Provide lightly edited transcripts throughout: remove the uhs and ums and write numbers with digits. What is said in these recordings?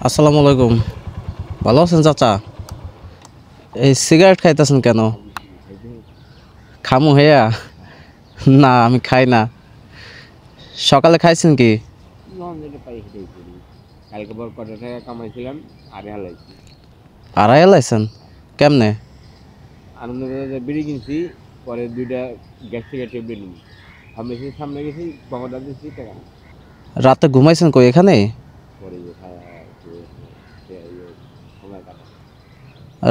আসসালামু আলাইকুম। ভালো আছেন চাচা? এই সিগারেট খাইতেছেন কেন? খামু হেয়া? না আমি খাই না। সকালে খাইছেন কি? কালকে বড় কত টাকা কামাইছিলাম আরে হালাইছি। আড়াই লাইছেন কেমনে? আনন্দবাজারে বিড়ি কিনছি, পরে দুইটা গ্যাস থেকে টেবলেট নিই। সামনে গেছি বগদা দিচ্ছি টাকা না। রাতে ঘুমাইছেন কই এখানে? পরে যে সময় কাটা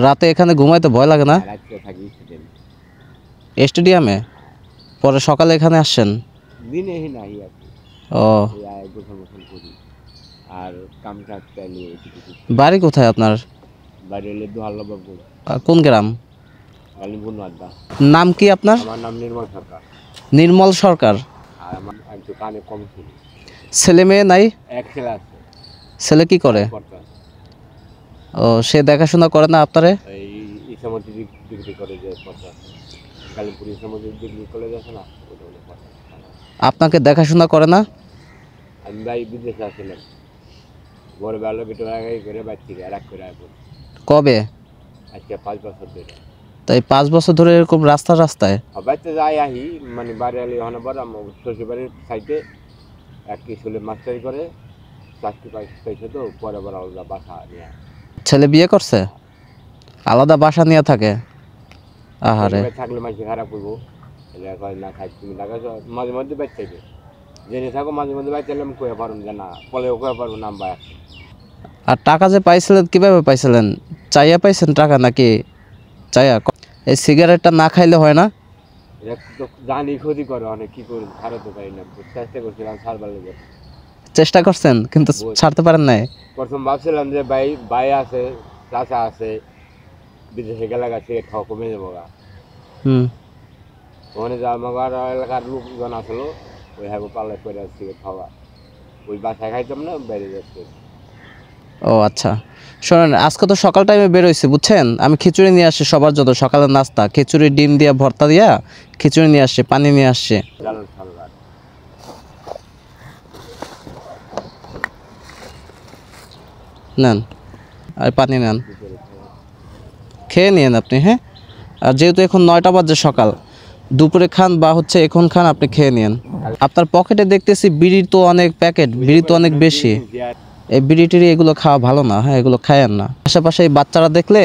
রাতে এখানে ঘুমাইতে ভয় লাগে না? রাত্রে থাকি সেদিন স্টেডিয়ামে? পরে সকালে এখানে আসছেন? দিনে এসে নাই আর কি। ও গোসল মোসল করি আর কাম কাজ চালিয়ে কিছু বাড়ি কোথায় আপনার? বাইরে এলে দোহাল্লাবাবু কোন গ্রাম? গালিমপুর আড্ডা। নাম কি আপনার? আমার নাম নির্মল সরকার। নির্মল সরকার। আর আমার একটু কানে কম ছিল। ছেলে মেয়ে নাই? এক ছেলে আছে। ছেলে কি করে? ও সে দেখাশোনা করে না আপনারে? এই ইসামতি ডিগ্রি কলেজে পড়তে আছে। গালিমপুর ইসামতি ডিগ্রি কলেজ আছে না, ওটা হলো পড়তে। আপনাকে দেখাশোনা করে না? আমি ভাই বিদেশে আসছিলাম, বড় বেলা বেটো আগে করে বাচ্চি রাখ করে আসবো। কবে? আজকে 5 বছর ধরে। তাই 5 বছর ধরে এরকম রাস্তায়? বাচ্চা যাই আহি মানে বাড়ি আলি হনে বড় আমার শ্বশুরবাড়ির সাইডে এক স্কুলে মাস্টারি করে, চাকরি পাইছে তো পরে বড় আলাদা বাসা নিয়ে। ছেলে বিয়ে করছে? আলাদা বাসা নিয়ে থাকে? আহারে। থাকলে মাঝে খারাপ করবো, এলে কয় না খাই তুমি টাকা মাঝে মধ্যে বাইর চাইবে, জেনে থাকো মাঝে মধ্যে বাইর চাইলে আমি কয়ে পারবো যে না, পলেও কয়ে পারবো নাম বাই আছে। আর টাকা যে পাইছিলেন কিভাবে পাইছিলেন? চাইয়া পাইছেন টাকা নাকি চাইয়া? এই সিগারেটটা না খাইলে হয় না? এটা তো জানি ক্ষতি করে অনেক, কি করুন ছাড়াতে পারি না, চেষ্টা করছিলাম ছাড়বার লেগে। চেষ্টা করছেন কিন্তু ছাড়তে পারেন নাই? প্রথম ভাবছিলাম যে ভাই আছে, চাচা আছে, বিদেশে গেলে সিগারেট খাওয়া কমে যাবো গা। ওখানে যা আমার এলাকার লোকজন আসলো, ওই হ্যাঁ পাল্লা করে সিগারেট খাওয়া, ওই বাসায় খাইতাম না, বাইরে যাচ্ছে। ও আচ্ছা, শোনেন আজকে তো সকাল টাইমে বেরোইছি বুঝছেন, আমি খিচুড়ি নিয়ে আসছি সবার জন্য, সকালের নাস্তা খিচুড়ি, ডিম দিয়া ভর্তা দিয়া খিচুড়ি নিয়ে আসছি, পানি নিয়ে আসছি। নেন আর পানি নেন, খেয়ে নিন আপনি। হ্যাঁ, আর যেহেতু এখন 9টা বাজে সকাল, দুপুরে খান বা হচ্ছে এখন খান, আপনি খেয়ে নিন। আপনার পকেটে দেখতেছি বিড়ির তো অনেক প্যাকেট, বিড়ি তো অনেক বেশি। এই বিড়ি টিড়ি এগুলো খাওয়া ভালো না, হ্যাঁ এগুলো খায়েন না। আশেপাশে এই বাচ্চারা দেখলে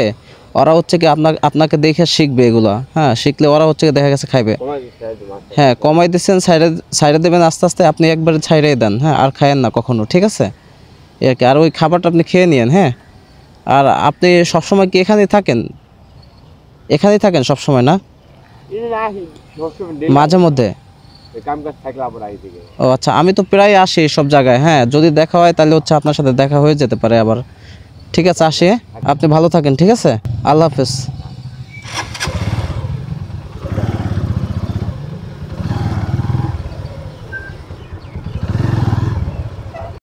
ওরা হচ্ছে কি আপনাকে দেখে শিখবে এগুলো, হ্যাঁ শিখলে ওরা হচ্ছে কি দেখা গেছে খাইবে। হ্যাঁ কমাই দিচ্ছেন, সাইডে দেবেন আস্তে আস্তে, আপনি একবারে ছাইড়ে দেন, হ্যাঁ আর খায়েন না কখনো, ঠিক আছে? আর কি, আর ওই খাবারটা আপনি খেয়ে নিন। হ্যাঁ, আর আপনি সবসময় কি এখানেই থাকেন? এখানেই থাকেন সবসময় না? মাঝে মধ্যে? ও আচ্ছা, আমি তো প্রায় আসি সব জায়গায়। হ্যাঁ, যদি দেখা হয় তাহলে হচ্ছে আপনার সাথে দেখা হয়ে যেতে পারে আবার। ঠিক আছে, আসি। আপনি ভালো থাকেন, ঠিক আছে? আল্লাহ হাফেজ।